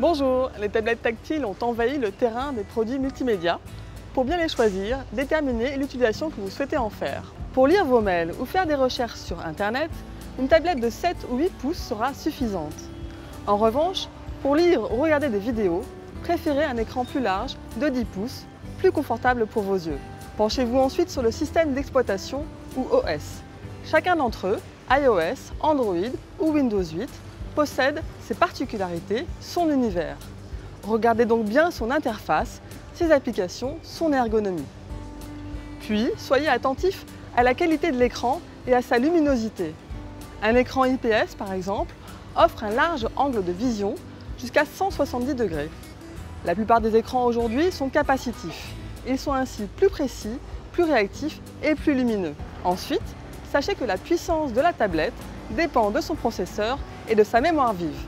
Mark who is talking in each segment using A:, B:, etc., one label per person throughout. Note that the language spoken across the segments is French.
A: Bonjour, les tablettes tactiles ont envahi le terrain des produits multimédia. Pour bien les choisir, déterminez l'utilisation que vous souhaitez en faire. Pour lire vos mails ou faire des recherches sur Internet, une tablette de 7 ou 8 pouces sera suffisante. En revanche, pour lire ou regarder des vidéos, préférez un écran plus large de 10 pouces, plus confortable pour vos yeux. Penchez-vous ensuite sur le système d'exploitation ou OS. Chacun d'entre eux, iOS, Android ou Windows 8, possède ses particularités, son univers. Regardez donc bien son interface, ses applications, son ergonomie. Puis, soyez attentif à la qualité de l'écran et à sa luminosité. Un écran IPS, par exemple, offre un large angle de vision jusqu'à 170 degrés. La plupart des écrans aujourd'hui sont capacitifs. Ils sont ainsi plus précis, plus réactifs et plus lumineux. Ensuite, sachez que la puissance de la tablette dépend de son processeur et de sa mémoire vive.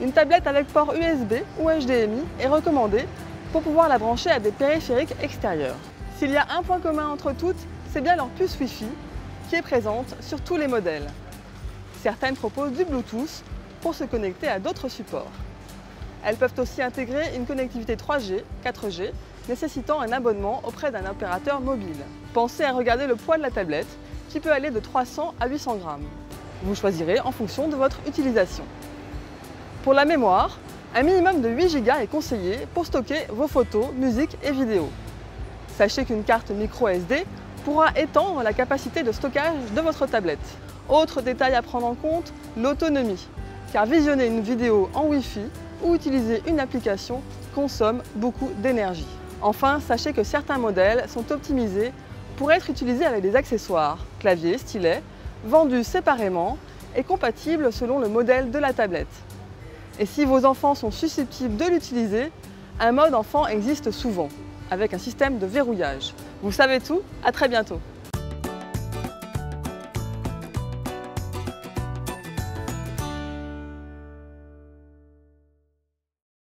A: Une tablette avec port USB ou HDMI est recommandée pour pouvoir la brancher à des périphériques extérieurs. S'il y a un point commun entre toutes, c'est bien leur puce Wi-Fi qui est présente sur tous les modèles. Certaines proposent du Bluetooth pour se connecter à d'autres supports. Elles peuvent aussi intégrer une connectivité 3G, 4G, nécessitant un abonnement auprès d'un opérateur mobile. Pensez à regarder le poids de la tablette, qui peut aller de 300 à 800 grammes. Vous choisirez en fonction de votre utilisation. Pour la mémoire, un minimum de 8 Go est conseillé pour stocker vos photos, musiques et vidéos. Sachez qu'une carte micro SD pourra étendre la capacité de stockage de votre tablette. Autre détail à prendre en compte, l'autonomie, car visionner une vidéo en Wi-Fi ou utiliser une application consomme beaucoup d'énergie. Enfin, sachez que certains modèles sont optimisés pour être utilisés avec des accessoires, clavier, stylet, vendus séparément et compatibles selon le modèle de la tablette. Et si vos enfants sont susceptibles de l'utiliser, un mode enfant existe souvent, avec un système de verrouillage. Vous savez tout, à très bientôt.